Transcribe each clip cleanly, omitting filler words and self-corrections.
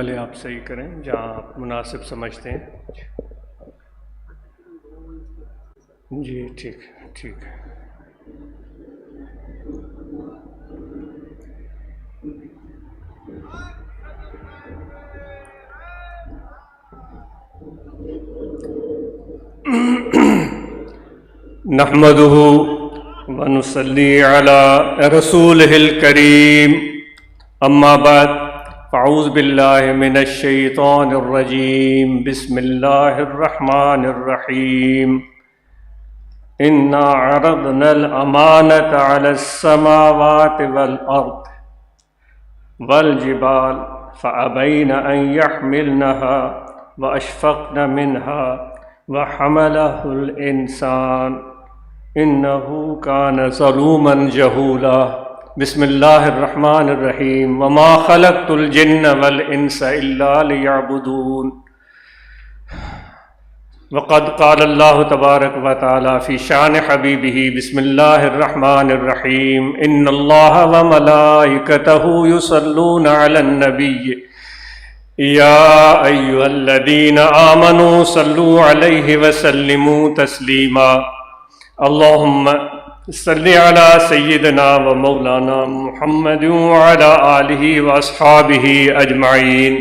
پہلے آپ صحیح کریں جہاں آپ مناسب سمجھتے ہیں. جی ٹھیک ٹھیک ہے. نحمده ونصلي على رسوله الكريم اما بعد فاعوذ بالله من الشيطان الرجيم بسم الله الرحمن الرحيم إنا عرضنا الأمانة على السماوات والأرض والجبال فأبين أن يحملنها وأشفقن منها وحمله الإنسان إنه كان ظلوما جهولا. بسم الله الرحمن الرحيم وما خلقت الجن والإنس إلا ليعبدون. وقد قال الله تبارك وتعالى في شان حبيبه بسم الله الرحمن الرحيم إن الله وملائكته يصلون على النبي يا أيها الذين آمنوا صلوا عليه وسلموا تسليما. اللهم صل على سيدنا ومولانا محمد وعلى آله وأصحابه أجمعين.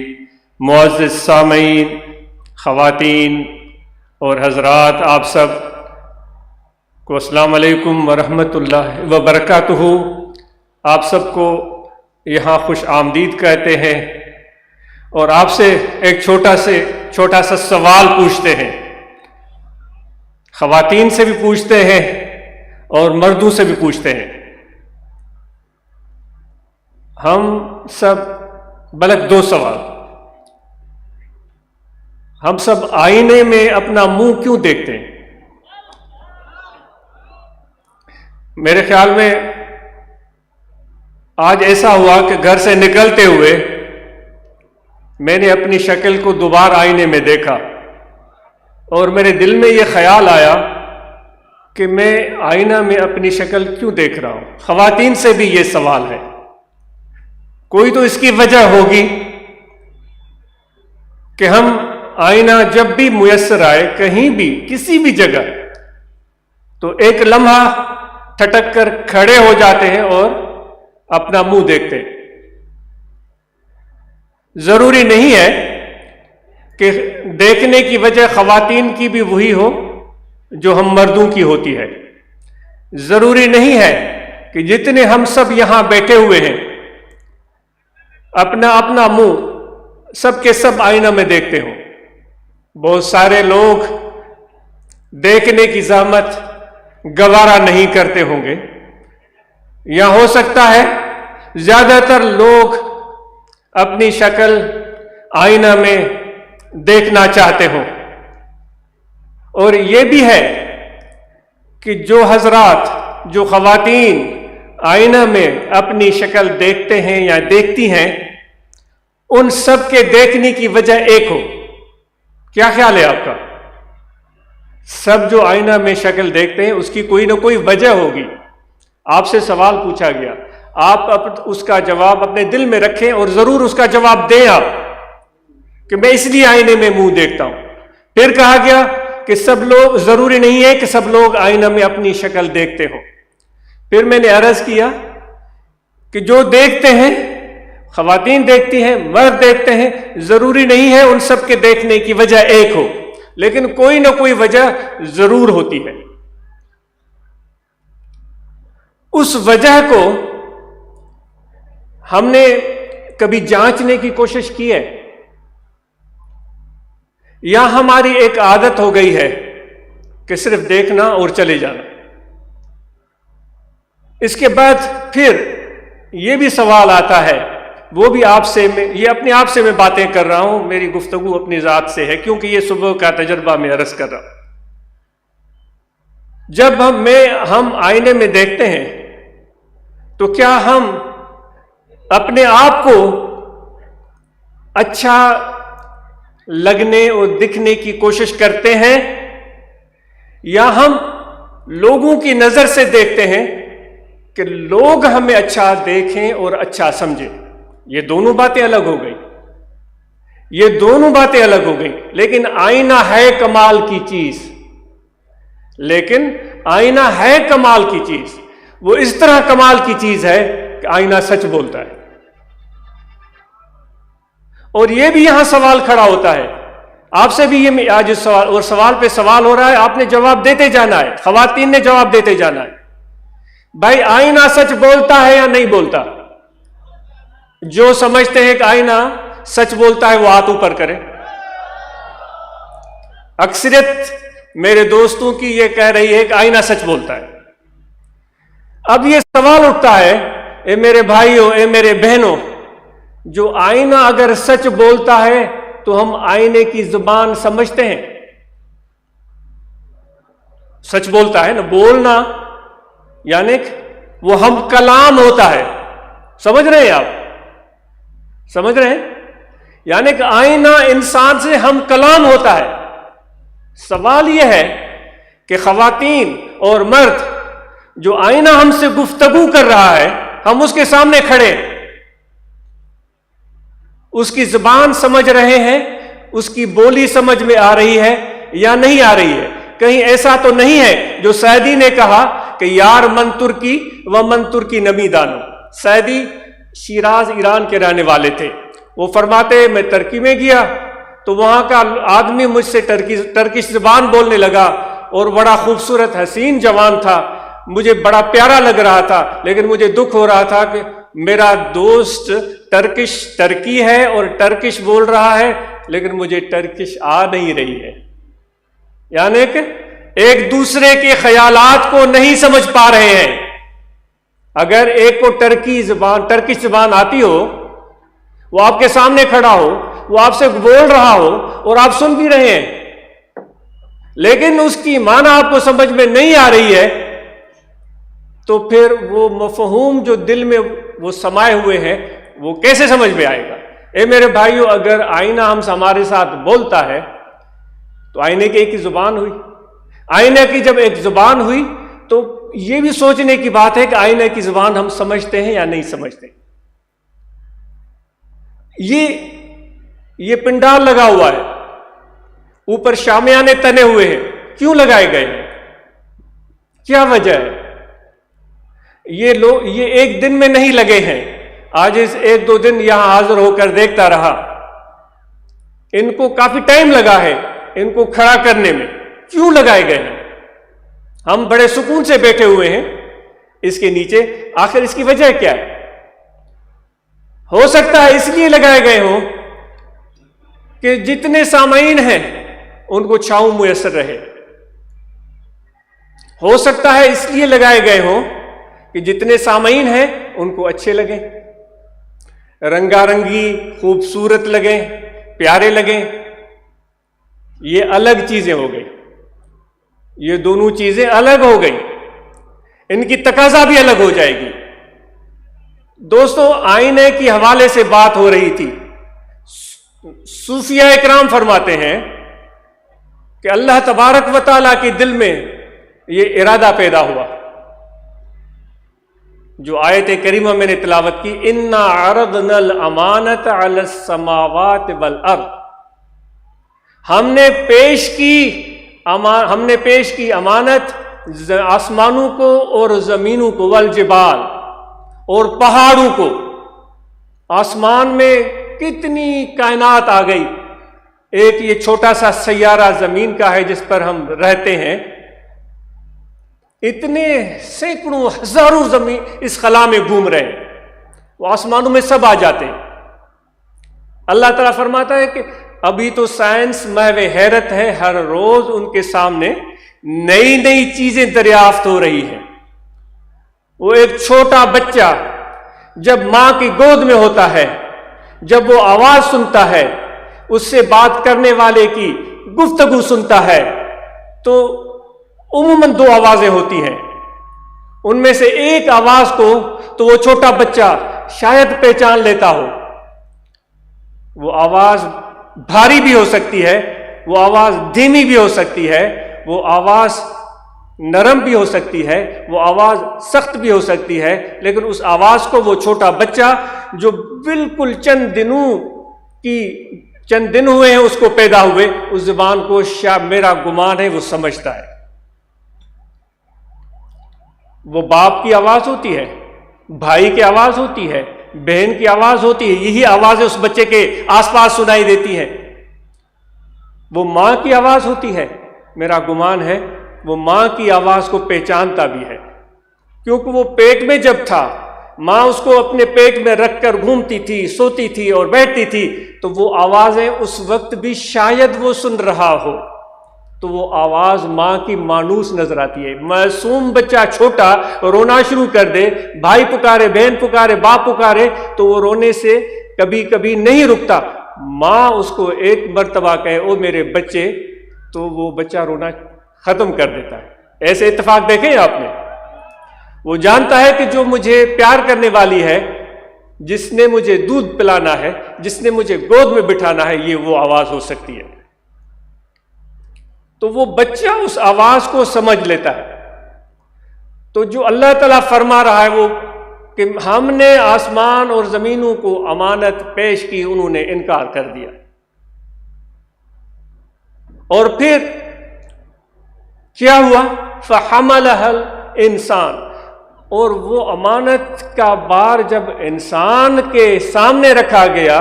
معزز سامعین، خواتین اور حضرات، آپ سب کو السلام علیکم ورحمۃ اللہ وبرکاتہ. آپ سب کو یہاں خوش آمدید کہتے ہیں اور آپ سے ایک چھوٹا سا سوال پوچھتے ہیں. خواتین سے بھی پوچھتے ہیں اور مردوں سے بھی پوچھتے ہیں. ہم سب بلکہ دو سوال. ہم سب آئینے میں اپنا منہ کیوں دیکھتے ہیں؟ میرے خیال میں آج ایسا ہوا کہ گھر سے نکلتے ہوئے میں نے اپنی شکل کو دوبارہ آئینے میں دیکھا اور میرے دل میں یہ خیال آیا کہ میں آئینہ میں اپنی شکل کیوں دیکھ رہا ہوں. خواتین سے بھی یہ سوال ہے. کوئی تو اس کی وجہ ہوگی کہ ہم آئینہ جب بھی میسر آئے کہیں بھی کسی بھی جگہ تو ایک لمحہ ٹھٹک کر کھڑے ہو جاتے ہیں اور اپنا منہ دیکھتے ہیں. ضروری نہیں ہے کہ دیکھنے کی وجہ خواتین کی بھی وہی ہو جو ہم مردوں کی ہوتی ہے. ضروری نہیں ہے کہ جتنے ہم سب یہاں بیٹھے ہوئے ہیں اپنا منہ سب کے سب آئینہ میں دیکھتے ہوں. بہت سارے لوگ دیکھنے کی زحمت گوارا نہیں کرتے ہوں گے، یا ہو سکتا ہے زیادہ تر لوگ اپنی شکل آئینہ میں دیکھنا چاہتے ہوں. اور یہ بھی ہے کہ جو حضرات، جو خواتین آئینہ میں اپنی شکل دیکھتے ہیں یا دیکھتی ہیں، ان سب کے دیکھنے کی وجہ ایک ہو. کیا خیال ہے آپ کا؟ سب جو آئینہ میں شکل دیکھتے ہیں اس کی کوئی نہ کوئی وجہ ہوگی. آپ سے سوال پوچھا گیا، آپ اس کا جواب اپنے دل میں رکھیں اور ضرور اس کا جواب دیں آپ کہ میں اس لیے آئینے میں منہ دیکھتا ہوں. پھر کہا گیا کہ سب لوگ، ضروری نہیں ہے کہ سب لوگ آئینہ میں اپنی شکل دیکھتے ہوں. پھر میں نے عرض کیا کہ جو دیکھتے ہیں، خواتین دیکھتی ہیں، مرد دیکھتے ہیں، ضروری نہیں ہے ان سب کے دیکھنے کی وجہ ایک ہو، لیکن کوئی نہ کوئی وجہ ضرور ہوتی ہے. اس وجہ کو ہم نے کبھی جانچنے کی کوشش کی ہے یا ہماری ایک عادت ہو گئی ہے کہ صرف دیکھنا اور چلے جانا؟ اس کے بعد پھر یہ بھی سوال آتا ہے، وہ بھی آپ سے، یہ اپنے آپ سے میں باتیں کر رہا ہوں، میری گفتگو اپنی ذات سے ہے کیونکہ یہ صبح کا تجربہ میں عرض کر رہا ہوں. جب ہم آئینے میں دیکھتے ہیں تو کیا ہم اپنے آپ کو اچھا لگنے اور دکھنے کی کوشش کرتے ہیں، یا ہم لوگوں کی نظر سے دیکھتے ہیں کہ لوگ ہمیں اچھا دیکھیں اور اچھا سمجھیں؟ یہ دونوں باتیں الگ ہو گئی. یہ دونوں باتیں الگ ہو گئیں. لیکن آئینہ ہے کمال کی چیز، لیکن آئینہ ہے کمال کی چیز. وہ اس طرح کمال کی چیز ہے کہ آئینہ سچ بولتا ہے. اور یہ بھی یہاں سوال کھڑا ہوتا ہے آپ سے بھی، یہ آج سوال اور سوال پہ سوال ہو رہا ہے، آپ نے جواب دیتے جانا ہے، خواتین نے جواب دیتے جانا ہے. بھائی آئینہ سچ بولتا ہے یا نہیں بولتا؟ جو سمجھتے ہیں کہ آئینہ سچ بولتا ہے وہ ہاتھ اوپر کرے. اکثریت میرے دوستوں کی یہ کہہ رہی ہے کہ آئینہ سچ بولتا ہے. اب یہ سوال اٹھتا ہے، اے میرے بھائیوں، اے میرے بہنوں، جو آئینہ اگر سچ بولتا ہے تو ہم آئینے کی زبان سمجھتے ہیں؟ سچ بولتا ہے نا، بولنا یعنی وہ ہم کلام ہوتا ہے. سمجھ رہے ہیں آپ؟ سمجھ رہے ہیں؟ یعنی کہ آئینہ انسان سے ہم کلام ہوتا ہے. سوال یہ ہے کہ خواتین اور مرد، جو آئینہ ہم سے گفتگو کر رہا ہے، ہم اس کے سامنے کھڑے، اس کی زبان سمجھ رہے ہیں، اس کی بولی سمجھ میں آ رہی ہے یا نہیں آ رہی ہے؟ کہیں ایسا تو نہیں ہے جو سعدی نے کہا کہ یار من ترکی و من ترکی نمی دانو. سعدی شیراز ایران کے رہنے والے تھے. وہ فرماتے میں ترکی میں گیا تو وہاں کا آدمی مجھ سے ترکش زبان بولنے لگا، اور بڑا خوبصورت حسین جوان تھا، مجھے بڑا پیارا لگ رہا تھا، لیکن مجھے دکھ ہو رہا تھا کہ میرا دوست ترکی ہے اور ٹرکش بول رہا ہے، لیکن مجھے ٹرکش آ نہیں رہی ہے. یعنی کہ ایک دوسرے کے خیالات کو نہیں سمجھ پا رہے ہیں. اگر ایک کو ٹرکش زبان آتی ہو، وہ آپ کے سامنے کھڑا ہو، وہ آپ سے بول رہا ہو اور آپ سن بھی رہے ہیں، لیکن اس کی معنی آپ کو سمجھ میں نہیں آ رہی ہے، تو پھر وہ مفہوم جو دل میں وہ سمائے ہوئے ہیں وہ کیسے سمجھ میں آئے گا؟ اے میرے بھائیو، اگر آئینہ ہمارے ساتھ بولتا ہے تو آئینے کی ایک زبان ہوئی. آئینہ کی جب ایک زبان ہوئی تو یہ بھی سوچنے کی بات ہے کہ آئینہ کی زبان ہم سمجھتے ہیں یا نہیں سمجھتے. یہ پنڈال لگا ہوا ہے، اوپر شامیانے تنے ہوئے ہیں، کیوں لگائے گئے ہیں؟ کیا وجہ ہے؟ یہ ایک دن میں نہیں لگے ہیں. آج اس ایک دو دن یہاں حاضر ہو کر دیکھتا رہا، ان کو کافی ٹائم لگا ہے ان کو کھڑا کرنے میں. کیوں لگائے گئے ہیں؟ ہم بڑے سکون سے بیٹھے ہوئے ہیں اس کے نیچے، آخر اس کی وجہ کیا ہے؟ ہو سکتا ہے اس لیے لگائے گئے ہوں کہ جتنے سامعین ہیں ان کو چھاؤں میسر رہے. ہو سکتا ہے اس لیے لگائے گئے ہوں کہ جتنے سامعین ہیں ان کو اچھے لگیں، رنگا رنگی خوبصورت لگیں، پیارے لگیں. یہ الگ چیزیں ہو گئی، یہ دونوں چیزیں الگ ہو گئی، ان کی تقاضا بھی الگ ہو جائے گی. دوستو، آئینے کی حوالے سے بات ہو رہی تھی. صوفیہ اکرام فرماتے ہیں کہ اللہ تبارک و تعالیٰ کے دل میں یہ ارادہ پیدا ہوا، جو آیت کریمہ میں نے تلاوت کی، اِنَّا عَرَضْنَا الْأَمَانَةَ عَلَى السَّمَاوَاتِ وَالْأَرْضِ. ہم نے پیش کی امانت آسمانوں کو اور زمینوں کو، والجبال، اور پہاڑوں کو. آسمان میں کتنی کائنات آ گئی. ایک یہ چھوٹا سا سیارہ زمین کا ہے جس پر ہم رہتے ہیں، اتنے سینکڑوں ہزاروں زمین اس خلا میں گھوم رہے ہیں، وہ آسمانوں میں سب آ جاتے ہیں. اللہ تعالیٰ فرماتا ہے کہ ابھی تو سائنس محو حیرت ہے، ہر روز ان کے سامنے نئی نئی چیزیں دریافت ہو رہی ہیں. وہ ایک چھوٹا بچہ جب ماں کی گود میں ہوتا ہے، جب وہ آواز سنتا ہے، اس سے بات کرنے والے کی گفتگو سنتا ہے، تو عموماً دو آوازیں ہوتی ہیں. ان میں سے ایک آواز کو تو وہ چھوٹا بچہ شاید پہچان لیتا ہو. وہ آواز بھاری بھی ہو سکتی ہے، وہ آواز دھیمی بھی ہو سکتی ہے، وہ آواز نرم بھی ہو سکتی ہے، وہ آواز سخت بھی ہو سکتی ہے، لیکن اس آواز کو وہ چھوٹا بچہ جو بالکل چند دنوں کی چند دن ہوئے ہیں اس کو پیدا ہوئے، اس زبان کو میرا گمان ہے وہ سمجھتا ہے۔ وہ باپ کی آواز ہوتی ہے، بھائی کی آواز ہوتی ہے، بہن کی آواز ہوتی ہے، یہی آوازیں اس بچے کے آس پاس سنائی دیتی ہیں۔ وہ ماں کی آواز ہوتی ہے، میرا گمان ہے وہ ماں کی آواز کو پہچانتا بھی ہے، کیونکہ وہ پیٹ میں جب تھا ماں اس کو اپنے پیٹ میں رکھ کر گھومتی تھی، سوتی تھی اور بیٹھتی تھی، تو وہ آوازیں اس وقت بھی شاید وہ سن رہا ہو، تو وہ آواز ماں کی مانوس نظر آتی ہے۔ معصوم بچہ چھوٹا رونا شروع کر دے، بھائی پکارے، بہن پکارے، باپ پکارے، تو وہ رونے سے کبھی کبھی نہیں رکتا، ماں اس کو ایک مرتبہ کہے او میرے بچے، تو وہ بچہ رونا ختم کر دیتا ہے۔ ایسے اتفاق دیکھیں آپ نے؟ وہ جانتا ہے کہ جو مجھے پیار کرنے والی ہے، جس نے مجھے دودھ پلانا ہے، جس نے مجھے گود میں بٹھانا ہے، یہ وہ آواز ہو سکتی ہے۔ تو وہ بچہ اس آواز کو سمجھ لیتا ہے۔ تو جو اللہ تعالیٰ فرما رہا ہے وہ کہ ہم نے آسمان اور زمینوں کو امانت پیش کی، انہوں نے انکار کر دیا، اور پھر کیا ہوا؟ فحملها الانسان، اور وہ امانت کا بار جب انسان کے سامنے رکھا گیا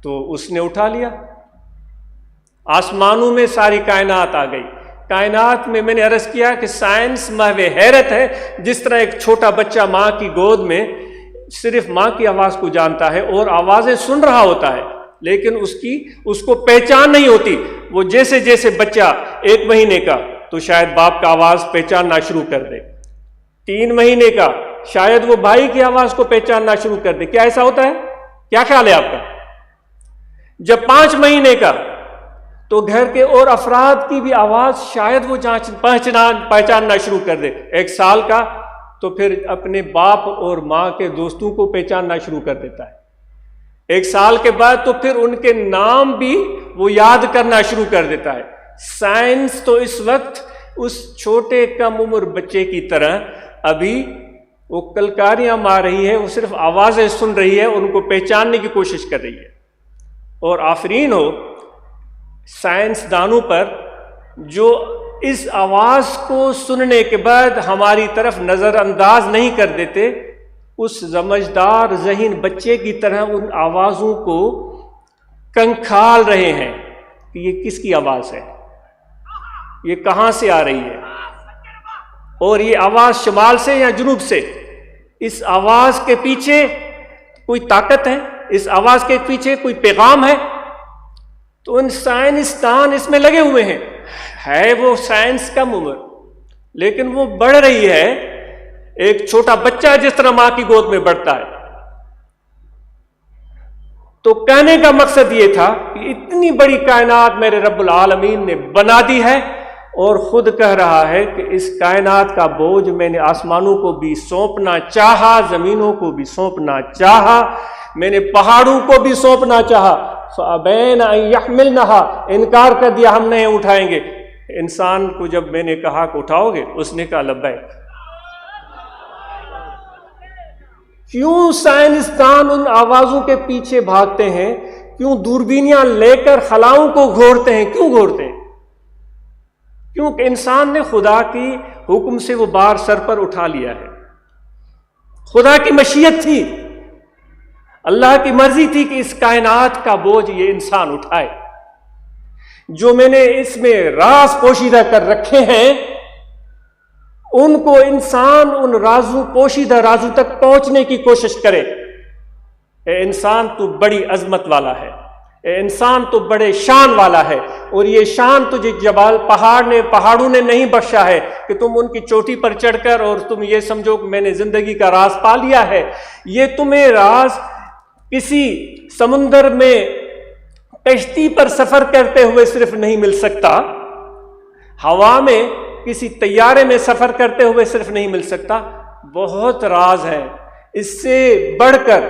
تو اس نے اٹھا لیا۔ آسمانوں میں ساری کائنات آ گئی۔ کائنات میں نے عرض کیا کہ سائنس محو حیرت ہے، جس طرح ایک چھوٹا بچہ ماں کی گود میں صرف ماں کی آواز کو جانتا ہے اور آوازیں سن رہا ہوتا ہے، لیکن اس کو پہچان نہیں ہوتی۔ وہ جیسے جیسے بچہ 1 مہینے کا تو شاید باپ کا آواز پہچاننا شروع کر دے، 3 مہینے کا شاید وہ بھائی کی آواز کو پہچاننا شروع کر دے۔ کیا ایسا ہوتا ہے؟ کیا خیال ہے آپ کا؟ جب 5 مہینے کا تو گھر کے اور افراد کی بھی آواز شاید وہ پہچاننا شروع کر دے۔ 1 سال کا تو پھر اپنے باپ اور ماں کے دوستوں کو پہچاننا شروع کر دیتا ہے۔ 1 سال کے بعد تو پھر ان کے نام بھی وہ یاد کرنا شروع کر دیتا ہے۔ سائنس تو اس وقت اس چھوٹے کم عمر بچے کی طرح ابھی وہ کلکاریاں مار رہی ہے، وہ صرف آوازیں سن رہی ہے، ان کو پہچاننے کی کوشش کر رہی ہے۔ اور آفرین ہو سائنس دانوں پر جو اس آواز کو سننے کے بعد ہماری طرف نظر انداز نہیں کر دیتے، اس سمجھدار ذہین بچے کی طرح ان آوازوں کو کنکھال رہے ہیں کہ یہ کس کی آواز ہے، یہ کہاں سے آ رہی ہے، اور یہ آواز شمال سے یا جنوب سے، اس آواز کے پیچھے کوئی طاقت ہے، اس آواز کے پیچھے کوئی پیغام ہے۔ تو ان سائنسدان اس میں لگے ہوئے ہیں، ہے وہ سائنس کم عمر لیکن وہ بڑھ رہی ہے، ایک چھوٹا بچہ جس طرح ماں کی گود میں بڑھتا ہے۔ تو کہنے کا مقصد یہ تھا کہ اتنی بڑی کائنات میرے رب العالمین نے بنا دی ہے، اور خود کہہ رہا ہے کہ اس کائنات کا بوجھ میں نے آسمانوں کو بھی سونپنا چاہا، زمینوں کو بھی سونپنا چاہا، میں نے پہاڑوں کو بھی سونپنا چاہا، فَأَبَيْنَ أَن يَحْمِلْنَهَا، انکار کر دیا ہم نہیں اٹھائیں گے۔ انسان کو جب میں نے کہا کہ اٹھاؤ گے، اس نے کہا لبیک۔ کیوں سائنسدان ان آوازوں کے پیچھے بھاگتے ہیں؟ کیوں دوربینیاں لے کر خلاؤں کو گھورتے ہیں؟ کیوں گھورتے ہیں؟ کیونکہ انسان نے خدا کی حکم سے وہ بار سر پر اٹھا لیا ہے۔ خدا کی مشیت تھی، اللہ کی مرضی تھی کہ اس کائنات کا بوجھ یہ انسان اٹھائے۔ جو میں نے اس میں راز پوشیدہ کر رکھے ہیں، ان کو انسان ان رازوں پوشیدہ رازوں تک پہنچنے کی کوشش کرے۔ اے انسان تو بڑی عظمت والا ہے، اے انسان تو بڑے شان والا ہے، اور یہ شان تجھے پہاڑوں نے نہیں بخشا ہے کہ تم ان کی چوٹی پر چڑھ کر اور تم یہ سمجھو کہ میں نے زندگی کا راز پا لیا ہے۔ یہ تمہیں راز کسی سمندر میں کشتی پر سفر کرتے ہوئے صرف نہیں مل سکتا، ہوا میں کسی طیارے میں سفر کرتے ہوئے صرف نہیں مل سکتا، بہت راز ہے اس سے بڑھ کر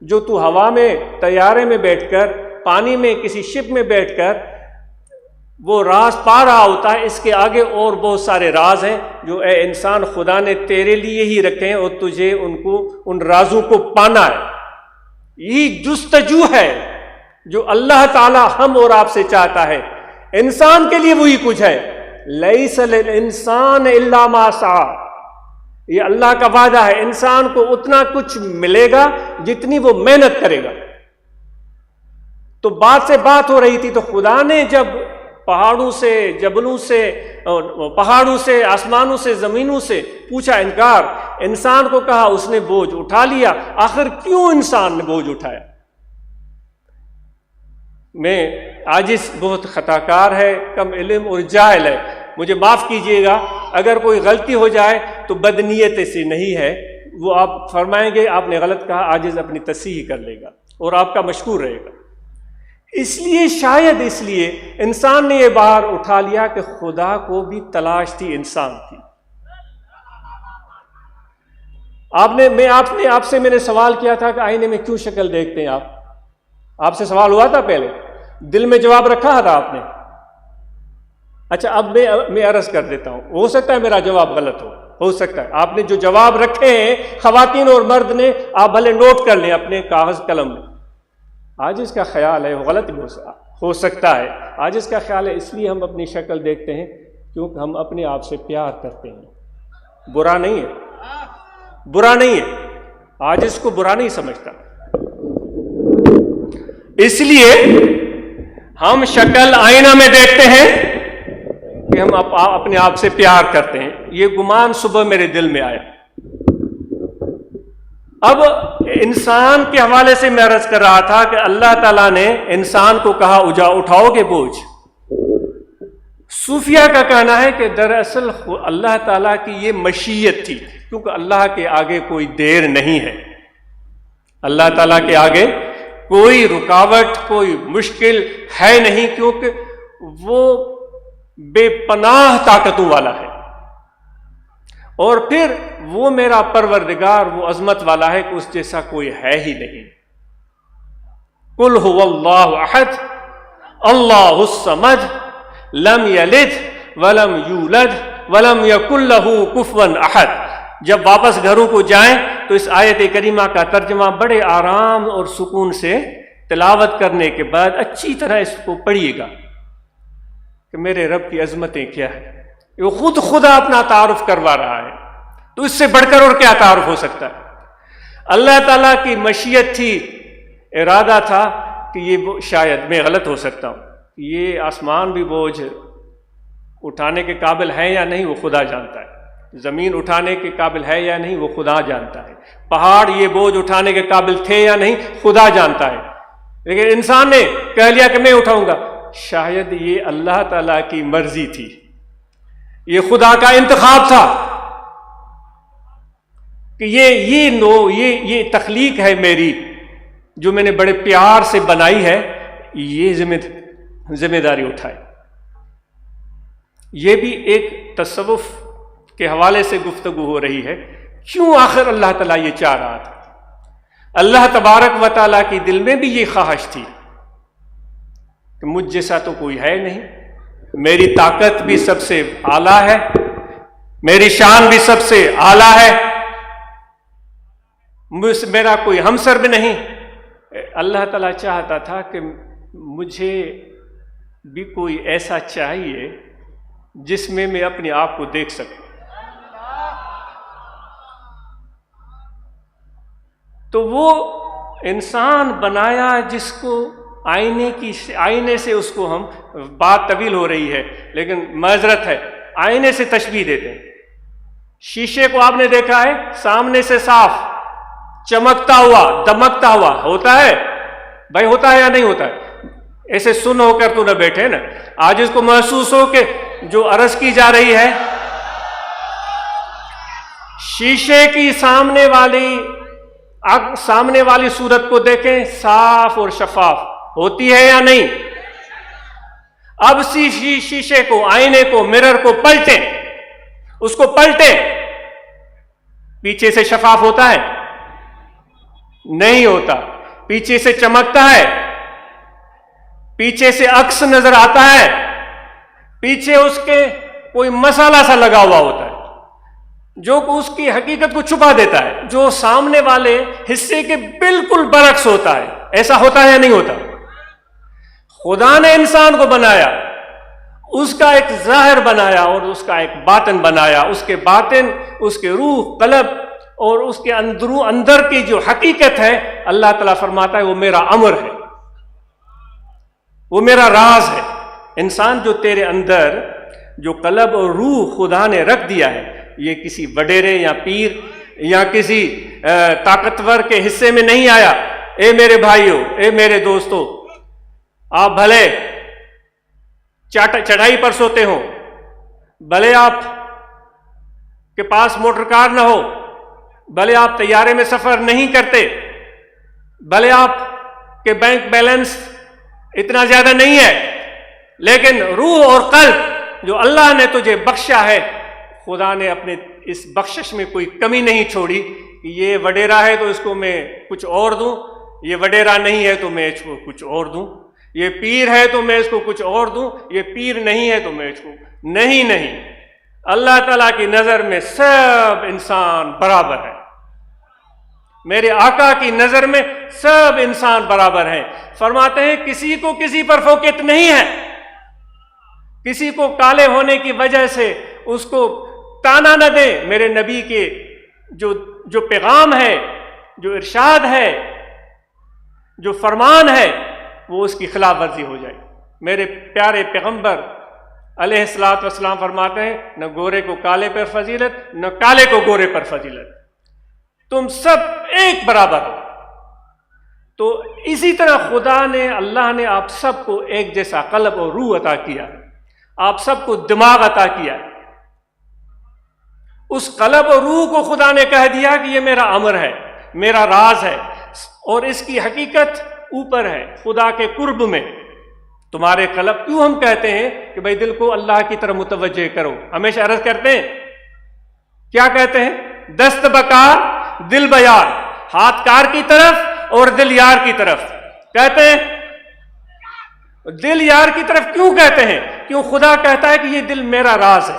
جو تو ہوا میں طیارے میں بیٹھ کر پانی میں کسی شپ میں بیٹھ کر وہ راز پا رہا ہوتا ہے۔ اس کے آگے اور بہت سارے راز ہیں جو اے انسان خدا نے تیرے لیے ہی رکھے ہیں، اور تجھے ان رازوں کو پانا ہے۔ یہی جستجو ہے جو اللہ تعالیٰ ہم اور آپ سے چاہتا ہے انسان کے لیے وہی کچھ ہے. لیس للانسان الا ما سعی، یہ اللہ کا وعدہ ہے، انسان کو اتنا کچھ ملے گا جتنی وہ محنت کرے گا. تو بات سے بات ہو رہی تھی، تو خدا نے جب پہاڑوں سے، جبلوں سے، پہاڑوں سے، آسمانوں سے، زمینوں سے پوچھا انکار، انسان کو کہا، اس نے بوجھ اٹھا لیا. آخر کیوں انسان نے بوجھ اٹھایا؟ میں عاجز، بہت خطا کار ہے، کم علم اور جاہل ہے، مجھے معاف کیجئے گا. اگر کوئی غلطی ہو جائے تو بدنیت سے نہیں ہے، وہ آپ فرمائیں گے آپ نے غلط کہا، عاجز اپنی تصحیح کر لے گا اور آپ کا مشکور رہے گا. اس لیے شاید اس لیے انسان نے یہ بار اٹھا لیا کہ خدا کو بھی تلاش تھی، انسان تھی. آپ سے میں نے سوال کیا تھا کہ آئینے میں کیوں شکل دیکھتے ہیں آپ سے سوال ہوا تھا پہلے، دل میں جواب رکھا تھا آپ نے. اچھا اب میں عرض کر دیتا ہوں، ہو سکتا ہے میرا جواب غلط ہو سکتا ہے. آپ نے جو جواب رکھے ہیں خواتین اور مرد نے، آپ بھلے نوٹ کر لیں اپنے کاغذ قلم میں. عاجز کا خیال ہے، وہ غلط بھی ہو سکتا ہے. عاجز کا خیال ہے اس لیے ہم اپنی شکل دیکھتے ہیں کیونکہ ہم اپنے آپ سے پیار کرتے ہیں. برا نہیں ہے، عاجز کو برا نہیں سمجھتا. اس لیے ہم شکل آئینہ میں دیکھتے ہیں کہ ہم اپنے آپ سے پیار کرتے ہیں. یہ گمان صبح میرے دل میں آیا. اب انسان کے حوالے سے میں عرض کر رہا تھا کہ اللہ تعالیٰ نے انسان کو کہا اٹھاؤ گے بوجھ. صوفیہ کا کہنا ہے کہ دراصل اللہ تعالیٰ کی یہ مشیت تھی، کیونکہ اللہ کے آگے کوئی دیر نہیں ہے. اللہ تعالیٰ کے آگے کوئی رکاوٹ، کوئی مشکل ہے نہیں، کیونکہ وہ بے پناہ طاقتوں والا ہے. اور پھر وہ میرا پروردگار وہ عظمت والا ہے کہ اس جیسا کوئی ہے ہی نہیں. قل هو اللہ احد اللہ الصمد لم یلد ولم یولد ولم یکن لہ کفوا احد. جب واپس گھروں کو جائیں تو اس آیت کریمہ کا ترجمہ بڑے آرام اور سکون سے تلاوت کرنے کے بعد اچھی طرح اس کو پڑھیے گا کہ میرے رب کی عظمتیں کیا ہے. وہ خود خدا اپنا تعارف کروا رہا ہے، تو اس سے بڑھ کر اور کیا تعارف ہو سکتا ہے. اللہ تعالیٰ کی مشیت تھی، ارادہ تھا کہ یہ شاید میں غلط ہو سکتا ہوں، یہ آسمان بھی بوجھ اٹھانے کے قابل ہے یا نہیں وہ خدا جانتا ہے. زمین اٹھانے کے قابل ہے یا نہیں وہ خدا جانتا ہے. پہاڑ یہ بوجھ اٹھانے کے قابل تھے یا نہیں خدا جانتا ہے. لیکن انسان نے کہہ لیا کہ میں اٹھاؤں گا. شاید یہ اللہ تعالیٰ کی مرضی تھی، یہ خدا کا انتخاب تھا کہ یہ تخلیق ہے میری جو میں نے بڑے پیار سے بنائی ہے، یہ ذمہ داری اٹھائے. یہ بھی ایک تصوف کے حوالے سے گفتگو ہو رہی ہے. کیوں آخر اللہ تعالیٰ یہ چاہ رہا تھا؟ اللہ تبارک و تعالیٰ کی دل میں بھی یہ خواہش تھی کہ مجھ جیسا تو کوئی ہے نہیں، میری طاقت بھی سب سے اعلیٰ ہے، میری شان بھی سب سے اعلیٰ ہے، میرا کوئی ہمسر بھی نہیں. اللہ تعالیٰ چاہتا تھا کہ مجھے بھی کوئی ایسا چاہیے جس میں میں اپنے آپ کو دیکھ سکوں. تو وہ انسان بنایا جس کو آئینے سے اس کو ہم، بات طویل ہو رہی ہے لیکن معذرت ہے، آئینے سے تشبیہ دیتے ہیں. شیشے کو آپ نے دیکھا ہے سامنے سے صاف چمکتا ہوا دمکتا ہوا ہوتا ہے بھائی، ہوتا ہے یا نہیں ہوتا ہے؟ ایسے سن ہو کر تو نہ بیٹھے نا. آج اس کو محسوس ہو کہ جو عرض کی جا رہی ہے، شیشے کی سامنے والی صورت کو دیکھیں، صاف اور شفاف ہوتی ہے یا نہیں؟ اب شیشے کو، آئینے کو، مرر کو پلٹیں، اس کو پلٹیں، پیچھے سے شفاف ہوتا ہے؟ نہیں ہوتا. پیچھے سے چمکتا ہے، پیچھے سے عکس نظر آتا ہے، پیچھے اس کے کوئی مسالہ سا لگا ہوا ہوتا ہے جو اس کی حقیقت کو چھپا دیتا ہے، جو سامنے والے حصے کے بالکل برعکس ہوتا ہے. ایسا ہوتا ہے یا نہیں ہوتا؟ خدا نے انسان کو بنایا، اس کا ایک ظاہر بنایا اور اس کا ایک باطن بنایا. اس کے باطن، اس کے روح، قلب اور اس کے اندر کی جو حقیقت ہے، اللہ تعالیٰ فرماتا ہے وہ میرا امر ہے، وہ میرا راز ہے. انسان جو تیرے اندر جو قلب اور روح خدا نے رکھ دیا ہے، یہ کسی وڈیرے یا پیر یا کسی طاقتور کے حصے میں نہیں آیا. اے میرے بھائیوں، اے میرے دوستو، آپ بھلے چڑھائی پر سوتے ہو، بھلے آپ کے پاس موٹر کار نہ ہو، بھلے آپ طیارے میں سفر نہیں کرتے، بھلے آپ کے بینک بیلنس اتنا زیادہ نہیں ہے، لیکن روح اور قلب جو اللہ نے تجھے بخشا ہے، خدا نے اپنے اس بخشش میں کوئی کمی نہیں چھوڑی کہ یہ وڈیرا ہے تو اس کو میں کچھ اور دوں، یہ وڈیرا نہیں ہے تو میں اس کو کچھ اور دوں، یہ پیر ہے تو میں اس کو کچھ اور دوں، یہ پیر نہیں ہے تو میں اس کو نہیں. اللہ تعالیٰ کی نظر میں سب انسان برابر ہے. میرے آقا کی نظر میں سب انسان برابر ہیں. فرماتے ہیں کسی کو کسی پر فوقیت نہیں ہے. کسی کو کالے ہونے کی وجہ سے اس کو تانا نہ دیں. میرے نبی کے جو پیغام ہے، جو ارشاد ہے، جو فرمان ہے، وہ اس کی خلاف ورزی ہو جائے. میرے پیارے پیغمبر علیہ الصلوۃ والسلام فرماتے ہیں نہ گورے کو کالے پر فضیلت، نہ کالے کو گورے پر فضیلت، تم سب ایک برابر ہو. تو اسی طرح خدا نے، اللہ نے آپ سب کو ایک جیسا قلب اور روح عطا کیا، آپ سب کو دماغ عطا کیا. اس قلب اور روح کو خدا نے کہہ دیا کہ یہ میرا امر ہے، میرا راز ہے، اور اس کی حقیقت اوپر ہے خدا کے قرب میں. تمہارے قلب، کیوں ہم کہتے ہیں کہ بھائی دل کو اللہ کی طرف متوجہ کرو؟ ہمیشہ عرض کرتے ہیں، کیا کہتے ہیں؟ دست بکار دل بیار، ہاتھ کار کی طرف اور دل یار کی طرف. کہتے ہیں دل یار کی طرف کیوں کہتے ہیں؟ کیوں خدا کہتا ہے کہ یہ دل میرا راز ہے،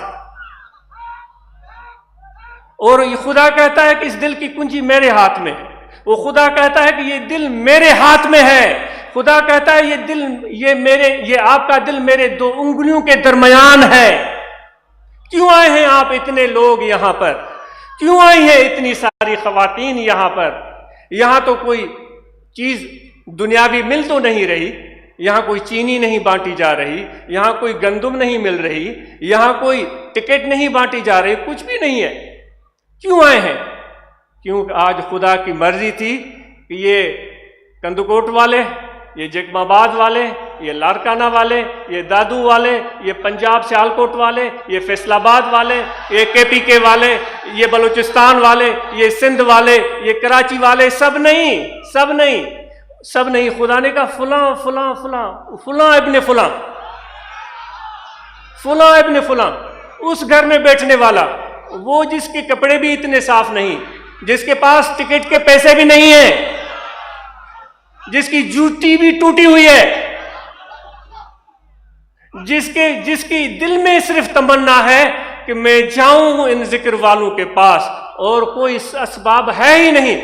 اور یہ خدا کہتا ہے کہ اس دل کی کنجی میرے ہاتھ میں ہے. وہ خدا کہتا ہے کہ یہ دل میرے ہاتھ میں ہے. خدا کہتا ہے یہ آپ کا دل میرے دو انگلیوں کے درمیان ہے. کیوں آئے ہیں آپ اتنے لوگ یہاں پر؟ کیوں آئی ہیں اتنی ساری خواتین یہاں پر؟ یہاں تو کوئی چیز دنیاوی مل تو نہیں رہی، یہاں کوئی چینی نہیں بانٹی جا رہی، یہاں کوئی گندم نہیں مل رہی، یہاں کوئی ٹکٹ نہیں بانٹی جا رہی، کچھ بھی نہیں ہے. کیوں آئے ہیں؟ کیونکہ آج خدا کی مرضی تھی کہ یہ کندوکوٹ والے، یہ جگم آباد والے، یہ لاڑکانہ والے، یہ دادو والے، یہ پنجاب سیالکوٹ والے، یہ فیصل آباد والے، یہ KPK والے، یہ بلوچستان والے، یہ سندھ والے، یہ کراچی والے، سب نہیں. خدا نے کہا فلاں فلاں فلاں فلاں ابن فلاں، فلاں ابن فلاں، اس گھر میں بیٹھنے والا، وہ جس کے کپڑے بھی اتنے صاف نہیں، جس کے پاس ٹکٹ کے پیسے بھی نہیں ہیں، جس کی جوتی بھی ٹوٹی ہوئی ہے، جس کی دل میں صرف تمنا ہے کہ میں جاؤں ان ذکر والوں کے پاس، اور کوئی اسباب ہے ہی نہیں.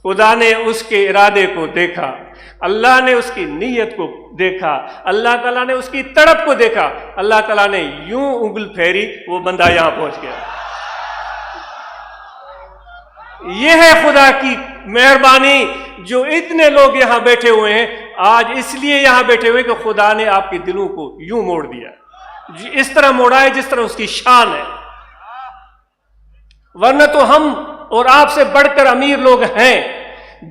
خدا نے اس کے ارادے کو دیکھا، اللہ نے اس کی نیت کو دیکھا، اللہ تعالیٰ نے اس کی تڑپ کو دیکھا، اللہ تعالیٰ نے یوں انگل پھیری، وہ بندہ یہاں پہنچ گیا. یہ ہے خدا کی مہربانی، جو اتنے لوگ یہاں بیٹھے ہوئے ہیں آج اس لیے یہاں بیٹھے ہوئے کہ خدا نے آپ کے دلوں کو یوں موڑ دیا، اس طرح موڑا ہے جس طرح اس کی شان ہے. ورنہ تو ہم اور آپ سے بڑھ کر امیر لوگ ہیں،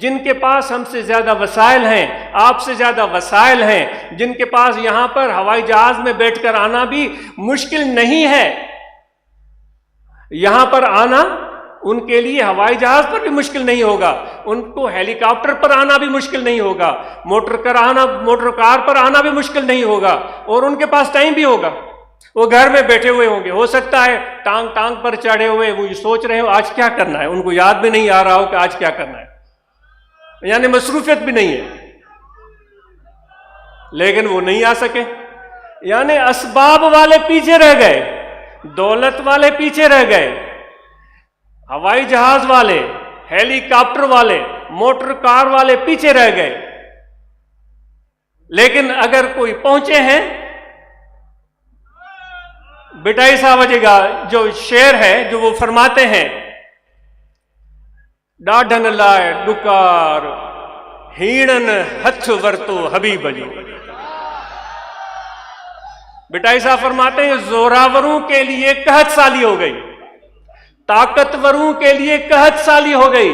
جن کے پاس ہم سے زیادہ وسائل ہیں، آپ سے زیادہ وسائل ہیں، جن کے پاس یہاں پر ہوائی جہاز میں بیٹھ کر آنا بھی مشکل نہیں ہے. یہاں پر آنا ان کے لیے ہوائی جہاز پر بھی مشکل نہیں ہوگا، ان کو ہیلی کاپٹر پر آنا بھی مشکل نہیں ہوگا، موٹر کار پر آنا بھی مشکل نہیں ہوگا، اور ان کے پاس ٹائم بھی ہوگا. وہ گھر میں بیٹھے ہوئے ہوں گے، ہو سکتا ہے ٹانگ پر چڑھے ہوئے وہ یہ سوچ رہے ہو آج کیا کرنا ہے، ان کو یاد بھی نہیں آ رہا ہو کہ آج کیا کرنا ہے، یعنی مصروفیت بھی نہیں ہے، لیکن وہ نہیں آ سکے. یعنی اسباب والے پیچھے رہ گئے، دولت والے پیچھے رہ گئے، ہوائی جہاز والے، ہیلی کاپٹر والے، موٹر کار والے پیچھے رہ گئے. لیکن اگر کوئی پہنچے ہیں، بٹائی صاحب جگہ جو شعر ہے جو وہ فرماتے ہیں، ڈاڈھن لائے ڈکار ہیڑن ہتھ ورتو حبیب علی۔ بٹائی صاحب فرماتے ہیں زوراوروں کے لیے قحط سالی ہو گئی، طاقتوروں کے لیے قحط سالی ہو گئی،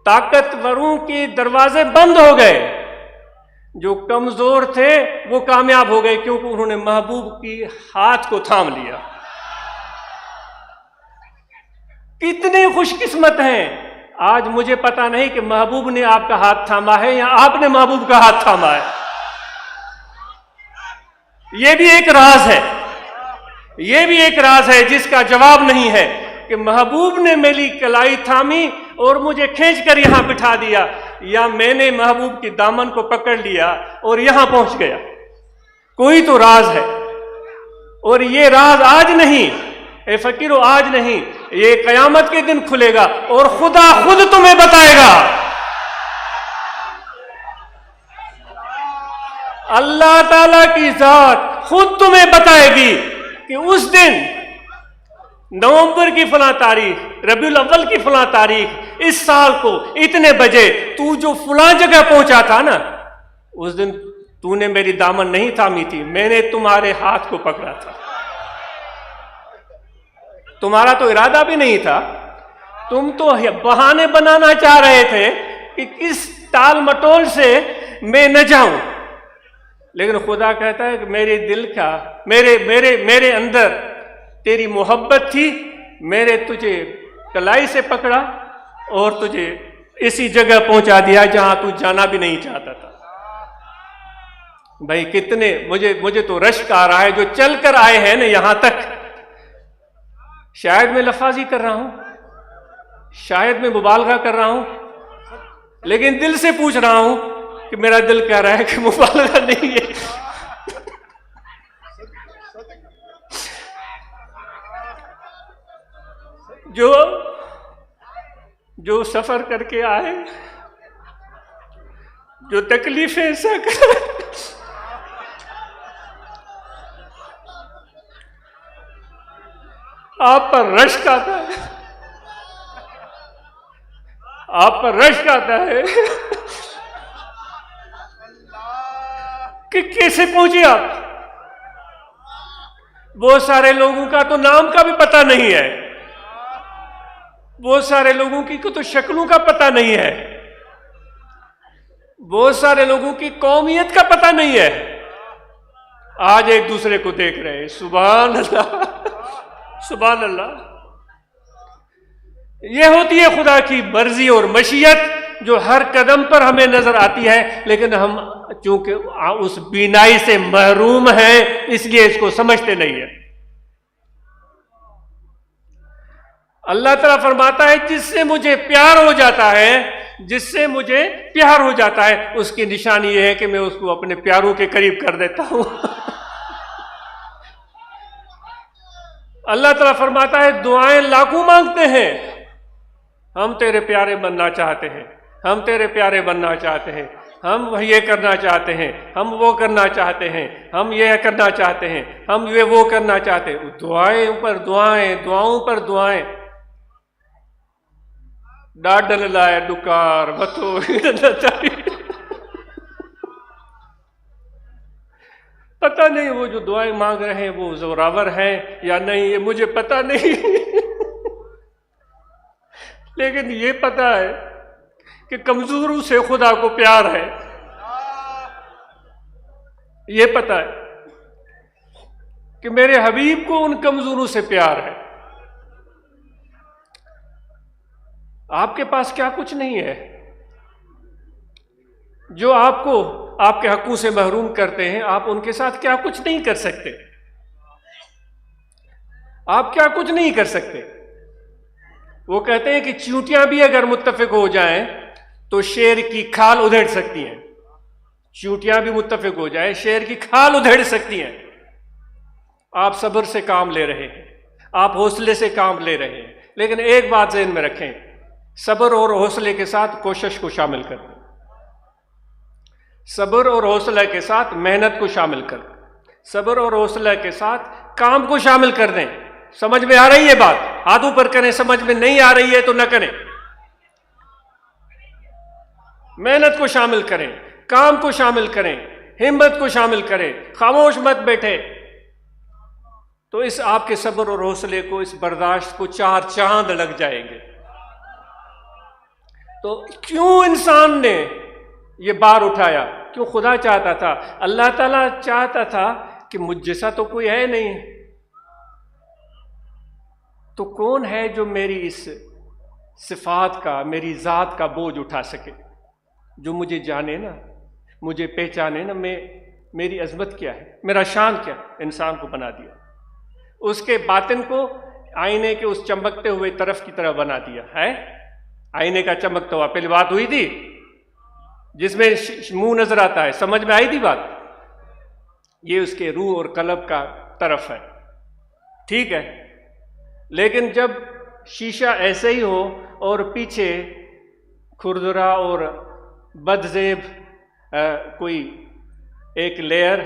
طاقتوروں کے دروازے بند ہو گئے، جو کمزور تھے وہ کامیاب ہو گئے کیونکہ انہوں نے محبوب کی ہاتھ کو تھام لیا۔ کتنے خوش قسمت ہیں، آج مجھے پتا نہیں کہ محبوب نے آپ کا ہاتھ تھاما ہے یا آپ نے محبوب کا ہاتھ تھاما ہے۔ یہ بھی ایک راز ہے، یہ بھی ایک راز ہے جس کا جواب نہیں ہے کہ محبوب نے میری کلائی تھامی اور مجھے کھینچ کر یہاں بٹھا دیا، یا میں نے محبوب کی دامن کو پکڑ لیا اور یہاں پہنچ گیا۔ کوئی تو راز ہے، اور یہ راز آج نہیں، اے فقیرو آج نہیں، یہ قیامت کے دن کھلے گا اور خدا خود تمہیں بتائے گا۔ اللہ تعالیٰ کی ذات خود تمہیں بتائے گی کہ اس دن نومبر کی فلاں تاریخ، ربیع الاول کی فلاں تاریخ، اس سال کو اتنے بجے تو جو فلاں جگہ پہنچا تھا نا، اس دن تو نے میری دامن نہیں تھامی تھی، میں نے تمہارے ہاتھ کو پکڑا تھا۔ تمہارا تو ارادہ بھی نہیں تھا، تم تو بہانے بنانا چاہ رہے تھے کہ کس ٹال مٹول سے میں نہ جاؤں، لیکن خدا کہتا ہے کہ میرے دل کا میرے اندر تیری محبت تھی، میں نے تجھے کلائی سے پکڑا اور تجھے اسی جگہ پہنچا دیا جہاں تو جانا بھی نہیں چاہتا تھا۔ بھائی کتنے مجھے تو رشک آ رہا ہے جو چل کر آئے ہیں نا یہاں تک۔ شاید میں لفاظی کر رہا ہوں، شاید میں مبالغہ کر رہا ہوں، لیکن دل سے پوچھ رہا ہوں کہ میرا دل کہہ رہا ہے کہ مبالغہ نہیں ہے۔ جو سفر کر کے آئے، جو تکلیفیں سہ کر آپ پر رشک آتا ہے، آپ پر رشک آتا ہے کہ کیسے پہنچے آپ۔ بہت سارے لوگوں کا تو نام کا بھی پتہ نہیں ہے، بہت سارے لوگوں کی تو شکلوں کا پتہ نہیں ہے، بہت سارے لوگوں کی قومیت کا پتہ نہیں ہے، آج ایک دوسرے کو دیکھ رہے ہیں۔ سبحان اللہ، سبحان اللہ۔ یہ ہوتی ہے خدا کی مرضی اور مشیت جو ہر قدم پر ہمیں نظر آتی ہے، لیکن ہم چونکہ اس بینائی سے محروم ہیں اس لیے اس کو سمجھتے نہیں ہیں۔ اللہ تعالیٰ فرماتا ہے جس سے مجھے پیار ہو جاتا ہے، جس سے مجھے پیار ہو جاتا ہے، اس کی نشانی یہ ہے کہ میں اس کو اپنے پیاروں کے قریب کر دیتا ہوں۔ اللہ تعالیٰ فرماتا ہے دعائیں لاکھوں مانگتے ہیں، ہم تیرے پیارے بننا چاہتے ہیں، ہم تیرے پیارے بننا چاہتے ہیں، ہم یہ کرنا چاہتے ہیں، ہم وہ کرنا چاہتے ہیں، ہم یہ کرنا چاہتے ہیں، ہم یہ وہ کرنا چاہتے ہیں۔ دعائیں پر دعائیں، دعاؤں پر دعائیں۔ ڈاڈل لائے ڈکار بتو۔ پتہ نہیں وہ جو دعائیں مانگ رہے ہیں وہ زوراور ہیں یا نہیں، یہ مجھے پتہ نہیں، لیکن یہ پتہ ہے کہ کمزوروں سے خدا کو پیار ہے، یہ پتہ ہے کہ میرے حبیب کو ان کمزوروں سے پیار ہے۔ آپ کے پاس کیا کچھ نہیں ہے جو آپ کو آپ کے حقوق سے محروم کرتے ہیں، آپ ان کے ساتھ کیا کچھ نہیں کر سکتے، آپ کیا کچھ نہیں کر سکتے۔ وہ کہتے ہیں کہ چیونٹیاں بھی اگر متفق ہو جائیں تو شیر کی کھال ادھیڑ سکتی ہیں، چیونٹیاں بھی متفق ہو جائیں شیر کی کھال ادھیڑ سکتی ہیں۔ آپ صبر سے کام لے رہے ہیں، آپ حوصلے سے کام لے رہے ہیں، لیکن ایک بات ذہن میں رکھیں، صبر اور حوصلے کے ساتھ کوشش کو شامل کر دیں۔ صبر اور حوصلہ کے ساتھ محنت کو شامل کر، صبر اور حوصلہ کے ساتھ کام کو شامل کر دیں۔ سمجھ میں آ رہی ہے بات؟ ہاتھ اوپر کریں، سمجھ میں نہیں آ رہی ہے تو نہ کریں۔ محنت کو شامل کریں، کام کو شامل کریں، ہمت کو شامل کریں، خاموش مت بیٹھے۔ تو اس آپ کے صبر اور حوصلے کو، اس برداشت کو 4 چاند لگ جائیں گے۔ تو کیوں انسان نے یہ بار اٹھایا؟ کیوں خدا چاہتا تھا، اللہ تعالیٰ چاہتا تھا کہ مجھ جیسا تو کوئی ہے نہیں، تو کون ہے جو میری اس صفات کا، میری ذات کا بوجھ اٹھا سکے، جو مجھے جانے نا، مجھے پہچانے نا، میری عظمت کیا ہے، میرا شان کیا ہے۔ انسان کو بنا دیا، اس کے باطن کو آئینے کے اس چمکتے ہوئے طرف کی طرح بنا دیا ہے۔ آئینے کا چمکتا ہوا پہلی بات ہوئی تھی، جس میں منہ نظر آتا ہے، سمجھ میں آئی تھی بات؟ یہ اس کے روح اور قلب کا طرف ہے، ٹھیک ہے۔ لیکن جب شیشہ ایسے ہی ہو اور پیچھے کھردرا اور بدزیب کوئی ایک لیئر،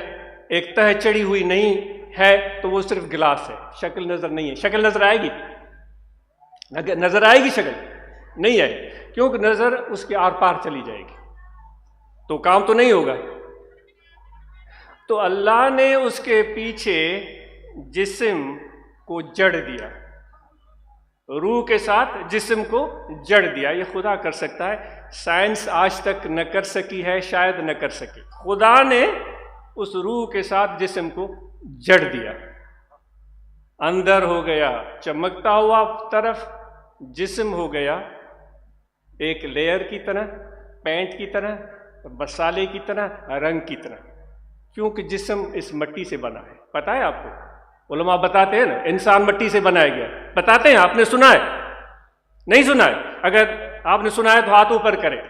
ایک تہ چڑھی ہوئی نہیں ہے، تو وہ صرف گلاس ہے، شکل نظر نہیں ہے۔ شکل نظر آئے گی؟ نظر آئے گی شکل؟ نہیں آئے، کیونکہ نظر اس کے آر پار چلی جائے گی، تو کام تو نہیں ہوگا۔ تو اللہ نے اس کے پیچھے جسم کو جڑ دیا، روح کے ساتھ جسم کو جڑ دیا۔ یہ خدا کر سکتا ہے، سائنس آج تک نہ کر سکی ہے، شاید نہ کر سکے۔ خدا نے اس روح کے ساتھ جسم کو جڑ دیا، اندر ہو گیا چمکتا ہوا طرف، جسم ہو گیا ایک لیئر کی طرح، پینٹ کی طرح، مسالے کی طرح، رنگ کی طرح، کیونکہ جسم اس مٹی سے بنا ہے۔ پتہ ہے آپ کو؟ علماء بتاتے ہیں نا، انسان مٹی سے بنایا گیا، بتاتے ہیں، آپ نے سنا ہے؟ نہیں سنا ہے؟ اگر آپ نے سنا ہے تو ہاتھ اوپر کریں۔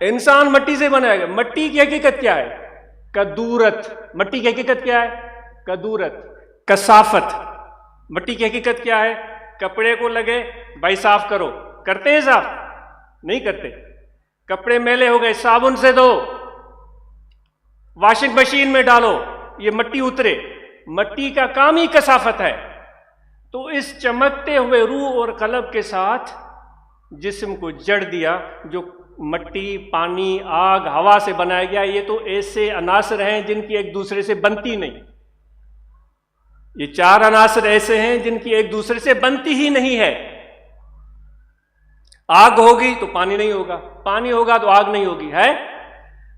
انسان مٹی سے بنایا گیا۔ مٹی کی حقیقت کیا ہے؟ کدورت۔ مٹی کی حقیقت کیا ہے؟ کدورت، کثافت۔ مٹی کی حقیقت کیا ہے؟ کپڑے کو لگے بھائی صاف کرو، کرتے ہیں صاف؟ نہیں کرتے۔ کپڑے میلے ہو گئے، صابن سے دھو، واشنگ مشین میں ڈالو، یہ مٹی اترے۔ مٹی کا کام ہی کثافت ہے۔ تو اس چمکتے ہوئے روح اور قلب کے ساتھ جسم کو جڑ دیا، جو مٹی، پانی، آگ، ہوا سے بنایا گیا۔ یہ تو ایسے عناصر ہیں جن کی ایک دوسرے سے بنتی نہیں۔ یہ 4 عناصر ایسے ہیں جن کی ایک دوسرے سے بنتی ہی نہیں ہے۔ آگ ہوگی تو پانی نہیں ہوگا، پانی ہوگا تو آگ نہیں ہوگی، ہے؟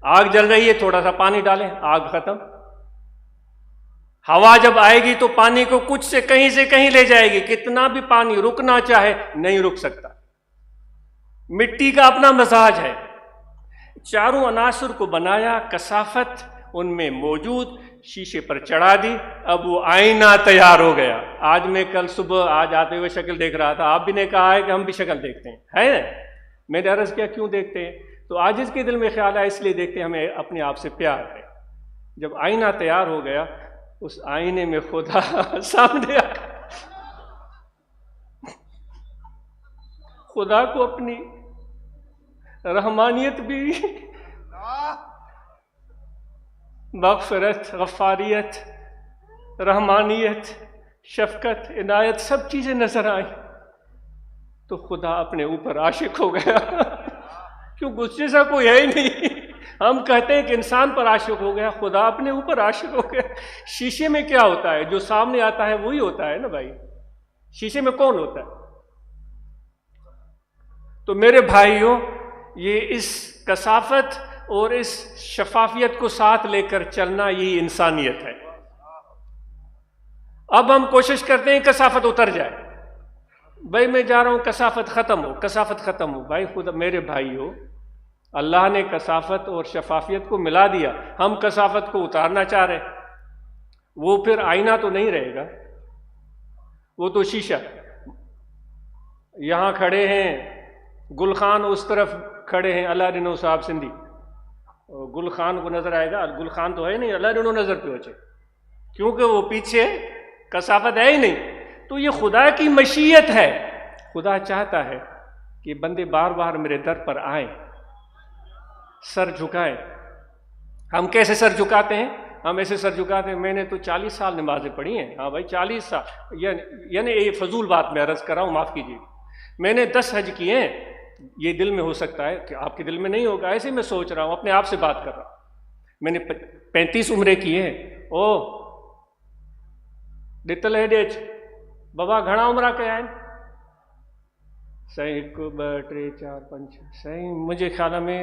آگ جل رہی ہے، تھوڑا سا پانی ڈالیں، آگ ختم۔ ہوا جب آئے گی تو پانی کو کچھ سے کہیں لے جائے گی، کتنا بھی پانی رکنا چاہے نہیں رک سکتا۔ مٹی کا اپنا مزاج ہے۔ 4 عناصر کو بنایا، کثافت ان میں موجود، شیشے پر چڑھا دی، اب وہ آئینہ تیار ہو گیا۔ آج میں کل صبح آج آتے ہوئے شکل دیکھ رہا تھا، آپ بھی نے کہا ہے کہ ہم بھی شکل دیکھتے ہیں، ہے؟ میں نے عرض کیا کیوں دیکھتے ہیں؟ تو آج اس کے دل میں خیال ہے اس لیے دیکھتے ہیں، ہمیں اپنے آپ سے پیار ہے۔ جب آئینہ تیار ہو گیا، اس آئینے میں خدا سامنے آ گیا۔ خدا کو اپنی رحمانیت بھی، مغفرت، غفاریت، رحمانیت، شفقت، عنایت، سب چیزیں نظر آئیں، تو خدا اپنے اوپر عاشق ہو گیا۔ کیوں؟ غصے سے کوئی ہے ہی نہیں۔ ہم کہتے ہیں کہ انسان پر عاشق ہو گیا، خدا اپنے اوپر عاشق ہو گیا۔ شیشے میں کیا ہوتا ہے؟ جو سامنے آتا ہے وہی ہوتا ہے نا بھائی، شیشے میں کون ہوتا ہے؟ تو میرے بھائیوں، یہ اس کثافت اور اس شفافیت کو ساتھ لے کر چلنا، یہی انسانیت ہے۔ اب ہم کوشش کرتے ہیں کثافت اتر جائے، بھائی میں جا رہا ہوں، کثافت ختم ہو، کثافت ختم ہو۔ بھائی خدا، میرے بھائیوں، اللہ نے کثافت اور شفافیت کو ملا دیا، ہم کثافت کو اتارنا چاہ رہے، وہ پھر آئینہ تو نہیں رہے گا، وہ تو شیشہ۔ یہاں کھڑے ہیں گل خان، اس طرف کھڑے ہیں اللہ رنو صاحب سندھی، گل خان کو نظر آئے گا؟ گل خان تو ہے نہیں، اللہ رنو نظر پہ ہوچے، کیونکہ وہ پیچھے کثافت ہے ہی نہیں۔ تو یہ خدا کی مشیت ہے، خدا چاہتا ہے کہ بندے بار بار میرے در پر آئیں، سر جھکائیں. ہم کیسے سر جھکاتے ہیں؟ ہم ایسے سر جھکاتے ہیں. میں نے تو 40 سال نمازیں پڑھی ہیں. ہاں بھائی 40 سال، یعنی یہ فضول بات میں عرض کر رہا ہوں، معاف کیجیے. میں نے 10 حج کیے ہیں. یہ دل میں ہو سکتا ہے کہ آپ کے دل میں نہیں ہوگا، ایسے میں سوچ رہا ہوں، اپنے آپ سے بات کر رہا ہوں. میں نے 35 عمرے کیے ہیں. او ڈتل ہیڈیچ بابا گھنا عمرہ کیا ہے؟ سائیں 1 2 3 4 5 سائیں مجھے خیال میں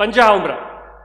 50 عمرہ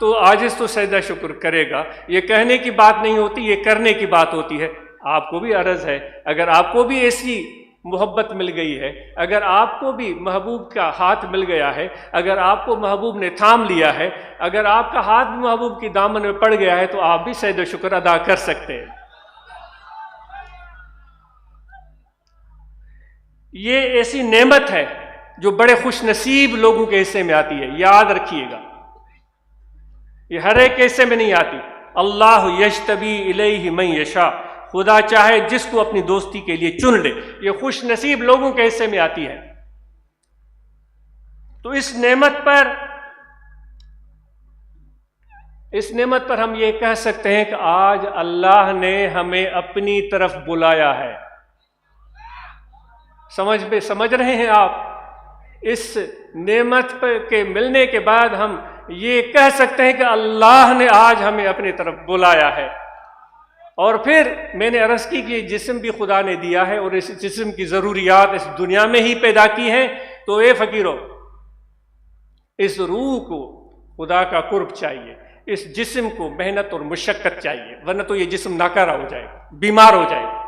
تو عاجز تو سجدہ شکر کرے گا. یہ کہنے کی بات نہیں ہوتی، یہ کرنے کی بات ہوتی ہے. آپ کو بھی عرض ہے، اگر آپ کو بھی ایسی محبت مل گئی ہے، اگر آپ کو بھی محبوب کا ہاتھ مل گیا ہے، اگر آپ کو محبوب نے تھام لیا ہے، اگر آپ کا ہاتھ بھی محبوب کی دامن میں پڑ گیا ہے، تو آپ بھی سجدہ شکر ادا کر سکتے ہیں. یہ ایسی نعمت ہے جو بڑے خوش نصیب لوگوں کے حصے میں آتی ہے. یاد رکھیے گا، یہ ہر ایک کے حصے میں نہیں آتی. اللہ یجتبی الیہ من یشاء، خدا چاہے جس کو اپنی دوستی کے لیے چن لے. یہ خوش نصیب لوگوں کے حصے میں آتی ہے. تو اس نعمت پر ہم یہ کہہ سکتے ہیں کہ آج اللہ نے ہمیں اپنی طرف بلایا ہے. سمجھ رہے ہیں آپ؟ اس نعمت کے ملنے کے بعد ہم یہ کہہ سکتے ہیں کہ اللہ نے آج ہمیں اپنی طرف بلایا ہے. اور پھر میں نے عرض کی کہ یہ جسم بھی خدا نے دیا ہے، اور اس جسم کی ضروریات اس دنیا میں ہی پیدا کی ہیں. تو اے فقیرو، اس روح کو خدا کا قرب چاہیے، اس جسم کو محنت اور مشقت چاہیے، ورنہ تو یہ جسم ناکارہ ہو جائے گا، بیمار ہو جائے گا.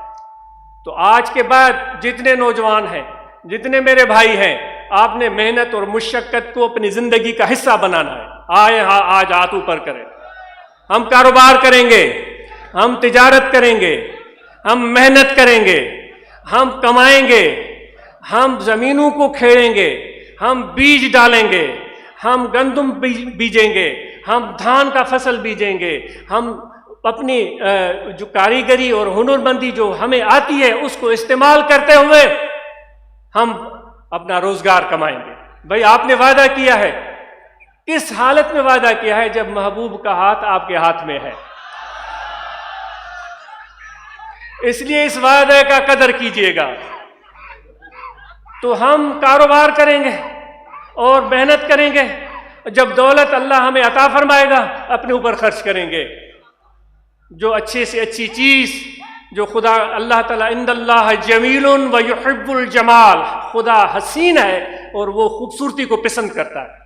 تو آج کے بعد جتنے نوجوان ہیں، جتنے میرے بھائی ہیں، آپ نے محنت اور مشقت کو اپنی زندگی کا حصہ بنانا ہے. آج ہاتھ اوپر کریں. ہم کاروبار کریں گے، ہم تجارت کریں گے، ہم محنت کریں گے، ہم کمائیں گے، ہم زمینوں کو کھیڑیں گے، ہم بیج ڈالیں گے، ہم گندم بیجیں گے، ہم دھان کا فصل بیجیں گے، ہم اپنی جو کاریگری اور ہنر مندی جو ہمیں آتی ہے اس کو استعمال کرتے ہوئے ہم اپنا روزگار کمائیں گے. بھائی آپ نے وعدہ کیا ہے، کس حالت میں وعدہ کیا ہے؟ جب محبوب کا ہاتھ آپ کے ہاتھ میں ہے. اس لیے اس وعدے کا قدر کیجئے گا. تو ہم کاروبار کریں گے اور محنت کریں گے. جب دولت اللہ ہمیں عطا فرمائے گا، اپنے اوپر خرچ کریں گے. جو اچھے سے اچھی چیز جو خدا اللہ تعالیٰ عند اللہ جمیل و یحب الجمال، خدا حسین ہے اور وہ خوبصورتی کو پسند کرتا ہے.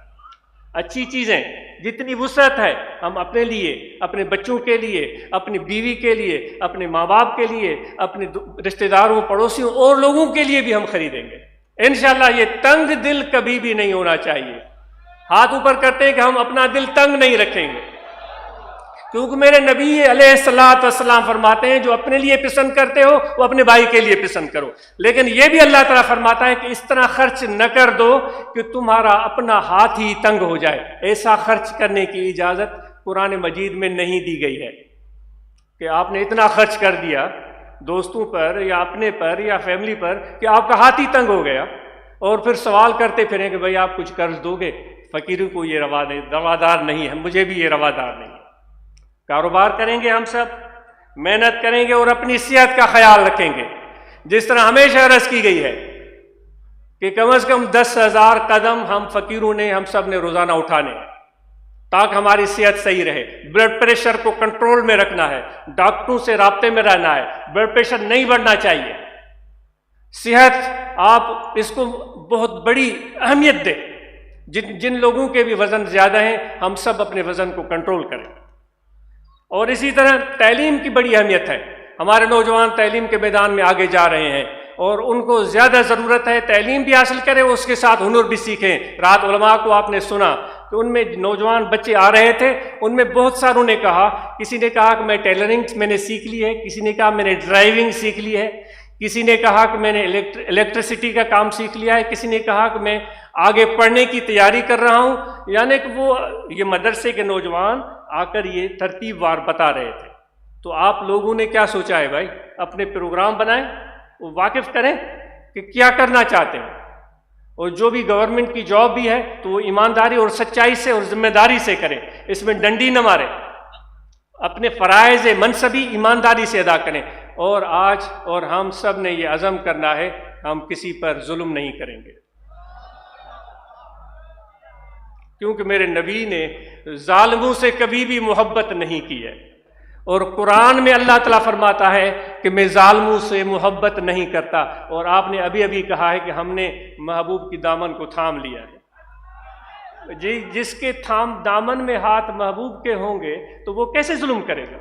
اچھی چیزیں جتنی وسعت ہے ہم اپنے لیے، اپنے بچوں کے لیے، اپنی بیوی کے لیے، اپنے ماں باپ کے لیے، اپنے رشتہ داروں، پڑوسیوں اور لوگوں کے لیے بھی ہم خریدیں گے انشاءاللہ. یہ تنگ دل کبھی بھی نہیں ہونا چاہیے. ہاتھ اوپر کرتے ہیں کہ ہم اپنا دل تنگ نہیں رکھیں گے، کیونکہ میرے نبی علیہ الصلوۃ والسلام فرماتے ہیں جو اپنے لیے پسند کرتے ہو وہ اپنے بھائی کے لیے پسند کرو. لیکن یہ بھی اللہ تعالیٰ فرماتا ہے کہ اس طرح خرچ نہ کر دو کہ تمہارا اپنا ہاتھ ہی تنگ ہو جائے. ایسا خرچ کرنے کی اجازت قرآن مجید میں نہیں دی گئی ہے کہ آپ نے اتنا خرچ کر دیا دوستوں پر یا اپنے پر یا فیملی پر کہ آپ کا ہاتھ ہی تنگ ہو گیا، اور پھر سوال کرتے پھریں کہ بھائی آپ کچھ قرض دو گے. فقیروں کو یہ روادار نہیں ہے، مجھے بھی یہ روادار نہیں ہے. کاروبار کریں گے، ہم سب محنت کریں گے اور اپنی صحت کا خیال رکھیں گے. جس طرح ہمیشہ عرض کی گئی ہے کہ کم از کم 10,000 قدم ہم فقیروں نے، ہم سب نے روزانہ اٹھانے ہیں تاکہ ہماری صحت صحیح رہے. بلڈ پریشر کو کنٹرول میں رکھنا ہے، ڈاکٹروں سے رابطے میں رہنا ہے، بلڈ پریشر نہیں بڑھنا چاہیے. صحت آپ اس کو بہت بڑی اہمیت دیں. جن لوگوں کے بھی وزن زیادہ ہیں ہم سب اپنے وزن کو کنٹرول کریں. اور اسی طرح تعلیم کی بڑی اہمیت ہے. ہمارے نوجوان تعلیم کے میدان میں آگے جا رہے ہیں اور ان کو زیادہ ضرورت ہے تعلیم بھی حاصل کریں، اس کے ساتھ ہنر بھی سیکھیں. رات علماء کو آپ نے سنا کہ ان میں نوجوان بچے آ رہے تھے، ان میں بہت ساروں نے کہا، کسی نے کہا کہ میں ٹیلرنگ میں نے سیکھ لی ہے، کسی نے کہا میں نے ڈرائیونگ سیکھ لی ہے، کسی نے کہا کہ میں نے الیکٹریسٹی کا کام سیکھ لیا ہے، کسی نے کہا کہ میں آگے پڑھنے کی تیاری کر رہا ہوں. یعنی کہ وہ یہ مدرسے کے نوجوان آ کر یہ ترتیب وار بتا رہے تھے. تو آپ لوگوں نے کیا سوچا ہے بھائی؟ اپنے پروگرام بنائیں، وہ واقف کریں کہ کیا کرنا چاہتے ہیں. اور جو بھی گورنمنٹ کی جاب بھی ہے تو وہ ایمانداری اور سچائی سے اور ذمہ داری سے کریں، اس میں ڈنڈی نہ ماریں. اپنے فرائض منصبی ایمانداری سے ادا کریں. اور آج اور ہم سب نے یہ عزم کرنا ہے ہم کسی پر ظلم نہیں کریں گے، کیونکہ میرے نبی نے ظالموں سے کبھی بھی محبت نہیں کی ہے. اور قرآن میں اللہ تعالیٰ فرماتا ہے کہ میں ظالموں سے محبت نہیں کرتا. اور آپ نے ابھی ابھی کہا ہے کہ ہم نے محبوب کی دامن کو تھام لیا ہے. جی جس کے دامن میں ہاتھ محبوب کے ہوں گے تو وہ کیسے ظلم کرے گا؟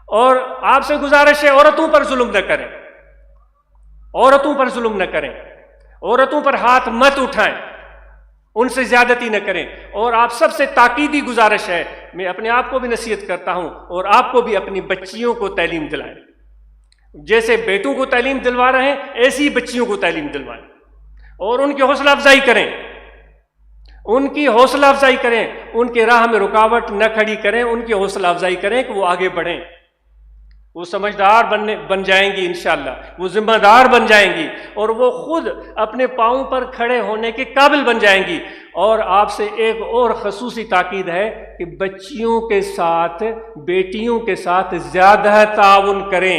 اور آپ سے گزارش ہے عورتوں پر ظلم نہ کریں، عورتوں پر ظلم نہ کریں، عورتوں پر ہاتھ مت اٹھائیں، ان سے زیادتی نہ کریں۔ اور آپ سب سے تاکیدی گزارش ہے، میں اپنے آپ کو بھی نصیحت کرتا ہوں اور آپ کو بھی اپنی بچیوں کو تعلیم دلائیں، جیسے بیٹوں کو تعلیم دلوا رہے ہیں ایسی بچیوں کو تعلیم دلوائیں، اور ان کی حوصلہ افزائی کریں، ان کی حوصلہ افزائی کریں، ان کے راہ میں رکاوٹ نہ کھڑی کریں، ان کی حوصلہ افزائی کریں کہ وہ آگے بڑھیں، وہ سمجھدار بن جائیں گی انشاءاللہ، وہ ذمہ دار بن جائیں گی، اور وہ خود اپنے پاؤں پر کھڑے ہونے کے قابل بن جائیں گی۔ اور آپ سے ایک اور خصوصی تاکید ہے کہ بچیوں کے ساتھ، بیٹیوں کے ساتھ زیادہ تعاون کریں۔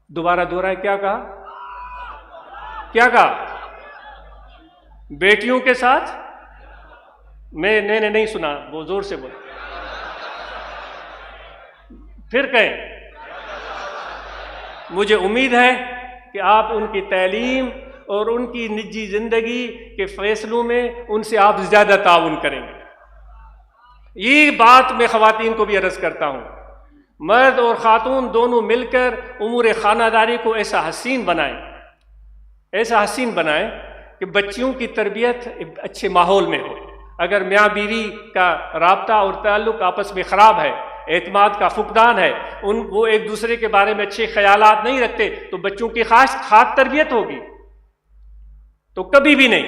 دوبارہ دوہرائیں، کیا کہا؟ کیا کہا؟ بیٹیوں کے ساتھ؟ میں نے نہیں سنا، وہ زور سے بول، پھر کہیں۔ مجھے امید ہے کہ آپ ان کی تعلیم اور ان کی نجی زندگی کے فیصلوں میں ان سے آپ زیادہ تعاون کریں گے۔ یہ بات میں خواتین کو بھی عرض کرتا ہوں، مرد اور خاتون دونوں مل کر امور خانہ داری کو ایسا حسین بنائیں، ایسا حسین بنائیں کہ بچیوں کی تربیت اچھے ماحول میں ہو۔ اگر میاں بیوی کا رابطہ اور تعلق آپس میں خراب ہے، اعتماد کا فقدان ہے، وہ ایک دوسرے کے بارے میں اچھے خیالات نہیں رکھتے، تو بچوں کی خاص تربیت ہوگی تو کبھی بھی نہیں۔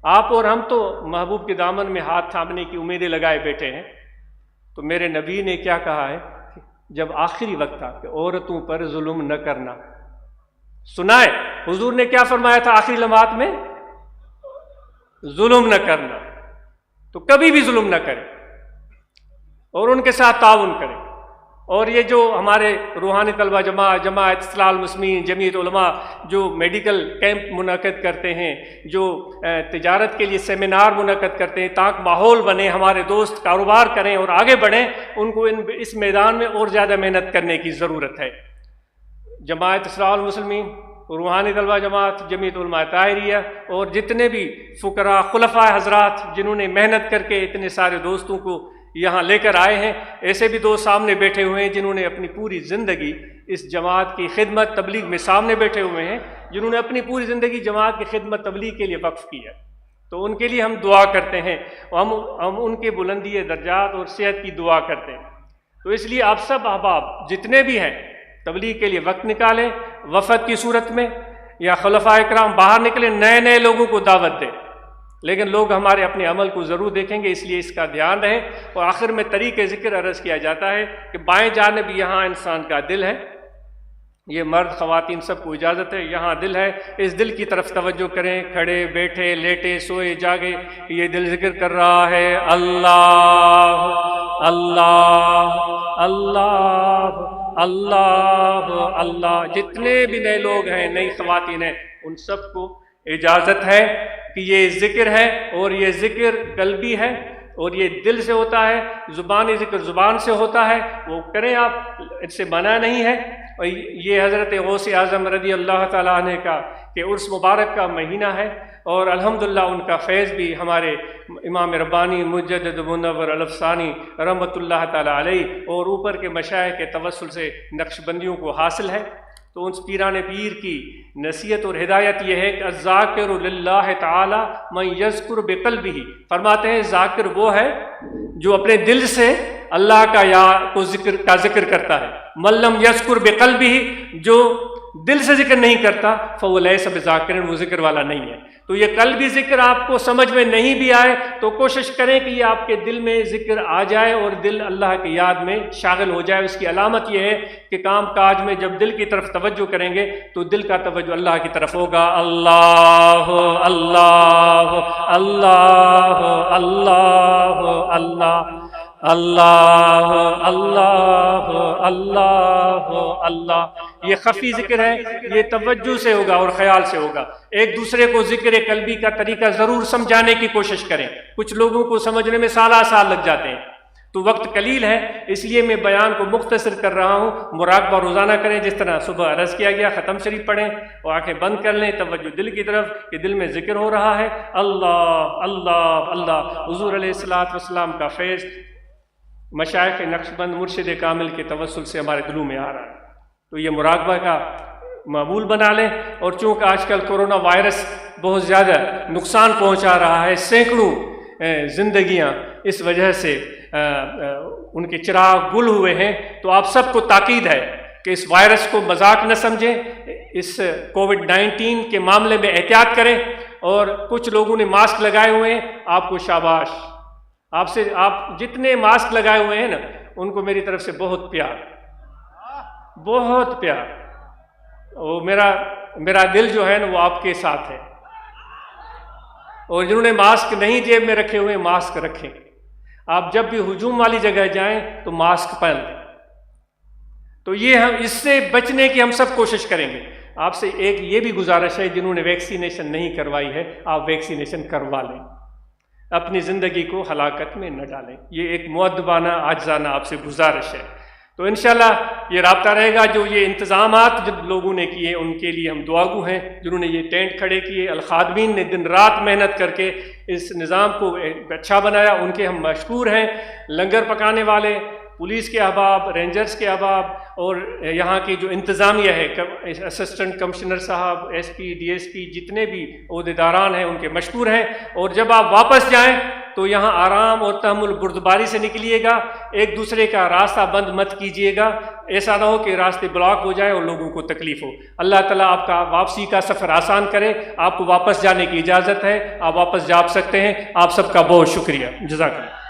آپ اور ہم تو محبوب کے دامن میں ہاتھ تھامنے کی امیدیں لگائے بیٹھے ہیں، تو میرے نبی نے کیا کہا ہے؟ جب آخری وقت تھا کہ عورتوں پر ظلم نہ کرنا، سنائے حضور نے کیا فرمایا تھا آخری لمحات میں؟ ظلم نہ کرنا، تو کبھی بھی ظلم نہ کریں اور ان کے ساتھ تعاون کریں۔ اور یہ جو ہمارے روحانی طلبہ جماعت اصلاح المسلمین، جمعیت علماء جو میڈیکل کیمپ منعقد کرتے ہیں، جو تجارت کے لیے سیمینار منعقد کرتے ہیں تاکہ ماحول بنے، ہمارے دوست کاروبار کریں اور آگے بڑھیں، ان کو اس میدان میں اور زیادہ محنت کرنے کی ضرورت ہے۔ جماعت اصلاح المسلمین، روحانی طلبہ جماعت، جمعیت علماء طاہریہ اور جتنے بھی فقراء خلفاء حضرات جنہوں نے محنت کر کے اتنے سارے دوستوں کو یہاں لے کر آئے ہیں، ایسے بھی دوست سامنے بیٹھے ہوئے ہیں جنہوں نے اپنی پوری زندگی اس جماعت کی خدمت تبلیغ میں سامنے بیٹھے ہوئے ہیں، جنہوں نے اپنی پوری زندگی جماعت کی خدمت تبلیغ کے لیے وقف کی ہے، تو ان کے لیے ہم دعا کرتے ہیں، ہم ان کے بلندی درجات اور صحت کی دعا کرتے ہیں۔ تو اس لیے آپ سب احباب جتنے بھی ہیں تبلیغ کے لیے وقت نکالیں، وفد کی صورت میں یا خلفاء اکرام باہر نکلیں، نئے لوگوں کو دعوت دیں، لیکن لوگ ہمارے اپنے عمل کو ضرور دیکھیں گے، اس لیے اس کا دھیان رہے۔ اور آخر میں طریق ذکر عرض کیا جاتا ہے کہ بائیں جانب یہاں انسان کا دل ہے، یہ مرد خواتین سب کو اجازت ہے، یہاں دل ہے، اس دل کی طرف توجہ کریں، کھڑے بیٹھے لیٹے سوئے جاگے، یہ دل ذکر کر رہا ہے اللہ اللہ اللہ اللہ اللہ۔ جتنے بھی نئے لوگ ہیں، نئی خواتین ہیں، ان سب کو اجازت ہے کہ یہ ذکر ہے، اور یہ ذکر قلبی ہے اور یہ دل سے ہوتا ہے، زبانی ذکر زبان سے ہوتا ہے، وہ کریں آپ، اس سے منع نہیں ہے۔ اور یہ حضرت غوث اعظم رضی اللہ تعالیٰ عنہ کا کہ عرس مبارک کا مہینہ ہے، اور الحمدللہ ان کا فیض بھی ہمارے امام ربانی مجدد منور الافسانی رحمۃ اللہ تعالیٰ علیہ اور اوپر کے مشائخ کے توسل سے نقش بندیوں کو حاصل ہے۔ تو ان پیران پیر کی نصیحت اور ہدایت یہ ہے کہ الذاکر للہ تعالی من یذکر بقلبہ، فرماتے ہیں ذاکر وہ ہے جو اپنے دل سے اللہ کا ذکر کرتا ہے، من لم یذکر بقلبہ، جو دل سے ذکر نہیں کرتا فهو لیس بذاکر، وہ ذکر والا نہیں ہے۔ تو یہ قلبی ذکر آپ کو سمجھ میں نہیں بھی آئے تو کوشش کریں کہ یہ آپ کے دل میں ذکر آ جائے اور دل اللہ کی یاد میں شاغل ہو جائے۔ اس کی علامت یہ ہے کہ کام کاج میں جب دل کی طرف توجہ کریں گے تو دل کا توجہ اللہ کی طرف ہوگا۔ اللہ اللہ اللہ اللہ اللہ اللہ اللہ اللہ اللہ۔ یہ خفی ذکر ہے، یہ توجہ سے ہوگا اور خیال سے ہوگا۔ ایک دوسرے کو ذکر قلبی کا طریقہ ضرور سمجھانے کی کوشش کریں، کچھ لوگوں کو سمجھنے میں سال لگ جاتے ہیں، تو وقت قلیل ہے، اس لیے میں بیان کو مختصر کر رہا ہوں۔ مراقبہ روزانہ کریں، جس طرح صبح عرض کیا گیا، ختم شریف پڑھیں اور آنکھیں بند کر لیں، توجہ دل کی طرف کہ دل میں ذکر ہو رہا ہے اللہ اللہ اللہ۔ حضور علیہ الصلوۃ والسلام کا فیض مشائخ نقشبند مرشد کامل کے توسل سے ہمارے دلوں میں آ رہا ہے، تو یہ مراقبہ کا معمول بنا لیں۔ اور چونکہ آج کل کرونا وائرس بہت زیادہ نقصان پہنچا رہا ہے، سینکڑوں زندگیاں اس وجہ سے ان کے چراغ گل ہوئے ہیں، تو آپ سب کو تاکید ہے کہ اس وائرس کو مذاق نہ سمجھیں، اس کووڈ-19 کے معاملے میں احتیاط کریں۔ اور کچھ لوگوں نے ماسک لگائے ہوئے ہیں، آپ کو شاباش، آپ جتنے ماسک لگائے ہوئے ہیں نا، ان کو میری طرف سے بہت پیار، بہت پیار۔ اور میرا دل جو ہے نا وہ آپ کے ساتھ ہے۔ اور جنہوں نے ماسک نہیں جیب میں رکھے ہوئے، ماسک رکھیں۔ آپ جب بھی ہجوم والی جگہ جائیں تو ماسک پہن لیں۔ تو یہ ہم اس سے بچنے کی ہم سب کوشش کریں گے۔ آپ سے ایک یہ بھی گزارش ہے، جنہوں نے ویکسینیشن نہیں کروائی ہے، آپ ویکسینیشن کروا لیں، اپنی زندگی کو ہلاکت میں نہ ڈالیں۔ یہ ایک مؤدبانہ عاجزانہ آپ سے گزارش ہے۔ تو انشاءاللہ یہ رابطہ رہے گا۔ جو یہ انتظامات جن لوگوں نے کیے ان کے لیے ہم دعاگو ہیں، جنہوں نے یہ ٹینٹ کھڑے کیے، الخادمین نے دن رات محنت کر کے اس نظام کو اچھا بنایا، ان کے ہم مشکور ہیں۔ لنگر پکانے والے، پولیس کے احباب، رینجرز کے احباب، اور یہاں کی جو انتظامیہ ہے، اسسٹنٹ کمشنر صاحب، S P, D S P, جتنے بھی عہدیداران ہیں ان کے مشکور ہیں۔ اور جب آپ واپس جائیں تو یہاں آرام اور تحمل بردباری سے نکلیے گا، ایک دوسرے کا راستہ بند مت کیجیے گا، ایسا نہ ہو کہ راستے بلاک ہو جائیں اور لوگوں کو تکلیف ہو۔ اللہ تعالیٰ آپ کا واپسی کا سفر آسان کرے۔ آپ کو واپس جانے کی اجازت ہے، آپ واپس جا سکتے ہیں۔ آپ سب کا بہت شکریہ، جزاک اللہ۔